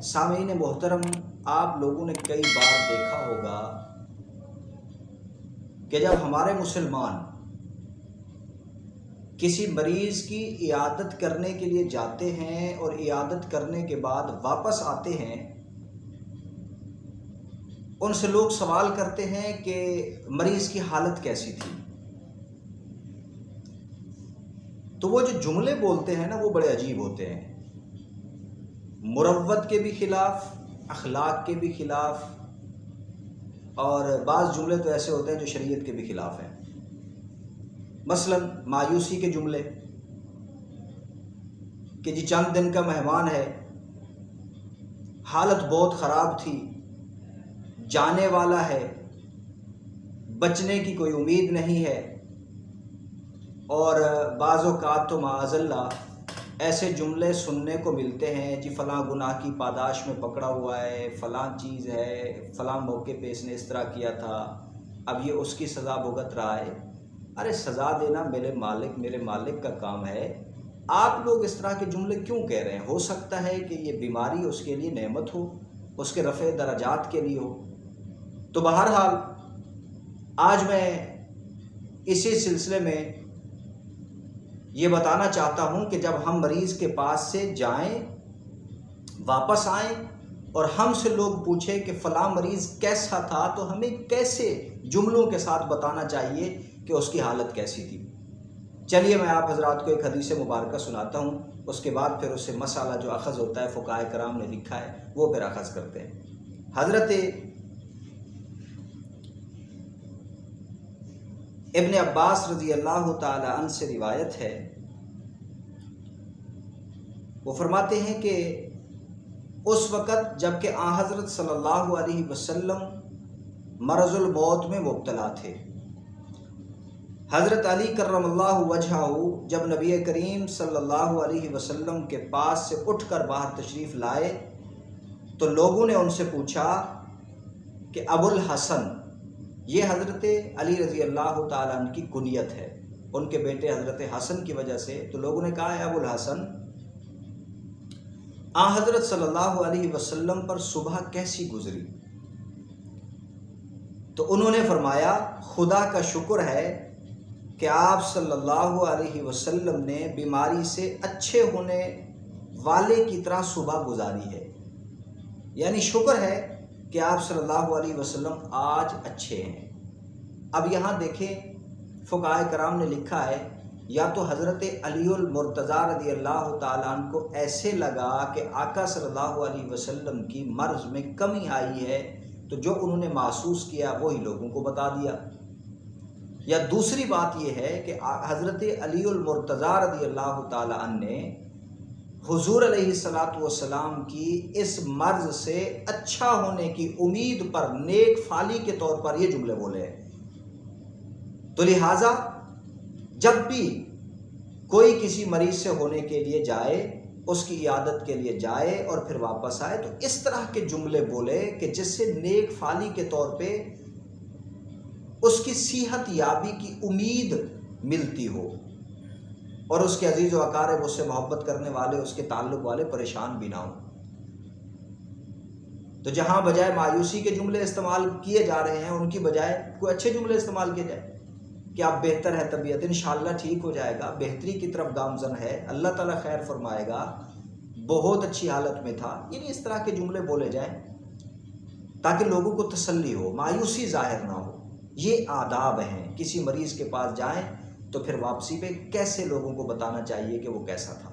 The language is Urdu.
سامعین محترم، آپ لوگوں نے کئی بار دیکھا ہوگا کہ جب ہمارے مسلمان کسی مریض کی عیادت کرنے کے لیے جاتے ہیں اور عیادت کرنے کے بعد واپس آتے ہیں، ان سے لوگ سوال کرتے ہیں کہ مریض کی حالت کیسی تھی؟ تو وہ جو جملے بولتے ہیں نا، وہ بڑے عجیب ہوتے ہیں، مروت کے بھی خلاف، اخلاق کے بھی خلاف، اور بعض جملے تو ایسے ہوتے ہیں جو شریعت کے بھی خلاف ہیں۔ مثلا مایوسی کے جملے کہ جی چند دن کا مہمان ہے، حالت بہت خراب تھی، جانے والا ہے، بچنے کی کوئی امید نہیں ہے، اور بعض اوقات تو معاذ اللہ ایسے جملے سننے کو ملتے ہیں، جی فلاں گناہ کی پاداش میں پکڑا ہوا ہے، فلاں چیز ہے، فلاں موقع پہ اس نے اس طرح کیا تھا، اب یہ اس کی سزا بھگت رہا ہے۔ ارے سزا دینا میرے مالک کا کام ہے، آپ لوگ اس طرح کے جملے کیوں کہہ رہے ہیں؟ ہو سکتا ہے کہ یہ بیماری اس کے لیے نعمت ہو، اس کے رفع درجات کے لیے ہو۔ تو بہرحال آج میں اسی سلسلے میں یہ بتانا چاہتا ہوں کہ جب ہم مریض کے پاس سے جائیں، واپس آئیں اور ہم سے لوگ پوچھیں کہ فلاں مریض کیسا تھا، تو ہمیں کیسے جملوں کے ساتھ بتانا چاہیے کہ اس کی حالت کیسی تھی۔ چلیے میں آپ حضرات کو ایک حدیث مبارکہ سناتا ہوں، اس کے بعد پھر اس سے مسئلہ جو اخذ ہوتا ہے فقہائے کرام نے لکھا ہے وہ پھر اخذ کرتے ہیں۔ حضرت ابن عباس رضی اللہ تعالی عنہ سے روایت ہے، وہ فرماتے ہیں کہ اس وقت جب کہ آن حضرت صلی اللہ علیہ وسلم مرض الموت میں مبتلا تھے، حضرت علی کرم اللہ وجہہ جب نبی کریم صلی اللہ علیہ وسلم کے پاس سے اٹھ کر باہر تشریف لائے تو لوگوں نے ان سے پوچھا کہ ابو الحسن، یہ حضرت علی رضی اللہ تعالیٰ عنہ کی کنیت ہے، ان کے بیٹے حضرت حسن کی وجہ سے، تو لوگوں نے کہا ہے ابو الحسن، آن حضرت صلی اللہ علیہ وسلم پر صبح کیسی گزری؟ تو انہوں نے فرمایا خدا کا شکر ہے کہ آپ صلی اللہ علیہ وسلم نے بیماری سے اچھے ہونے والے کی طرح صبح گزاری ہے، یعنی شکر ہے کہ آپ صلی اللہ علیہ وسلم آج اچھے ہیں۔ اب یہاں دیکھیں فقہائے کرام نے لکھا ہے، یا تو حضرت علی المرتضیٰ رضی اللہ تعالیٰ عنہ کو ایسے لگا کہ آقا صلی اللہ علیہ وسلم کی مرض میں کمی آئی ہے، تو جو انہوں نے محسوس کیا وہی لوگوں کو بتا دیا، یا دوسری بات یہ ہے کہ حضرت علی المرتضیٰ رضی اللہ تعالیٰ عنہ نے حضور علیہ الصلوۃ والسلام کی اس مرض سے اچھا ہونے کی امید پر نیک فالی کے طور پر یہ جملے بولے ہیں۔ تو لہٰذا جب بھی کوئی کسی مریض سے ہونے کے لیے جائے، اس کی عیادت کے لیے جائے اور پھر واپس آئے، تو اس طرح کے جملے بولے کہ جس سے نیک فالی کے طور پہ اس کی صحت یابی کی امید ملتی ہو، اور اس کے عزیز و اقارب، اس سے محبت کرنے والے، اس کے تعلق والے پریشان بھی نہ ہوں۔ تو جہاں بجائے مایوسی کے جملے استعمال کیے جا رہے ہیں، ان کی بجائے کوئی اچھے جملے استعمال کیے جائے کہ آپ بہتر ہے طبیعت، انشاءاللہ ٹھیک ہو جائے گا، بہتری کی طرف گامزن ہے، اللہ تعالیٰ خیر فرمائے گا، بہت اچھی حالت میں تھا، یعنی اس طرح کے جملے بولے جائیں تاکہ لوگوں کو تسلی ہو، مایوسی ظاہر نہ ہو۔ یہ آداب ہیں، کسی مریض کے پاس جائیں تو پھر واپسی پہ کیسے لوگوں کو بتانا چاہیے کہ وہ کیسا تھا۔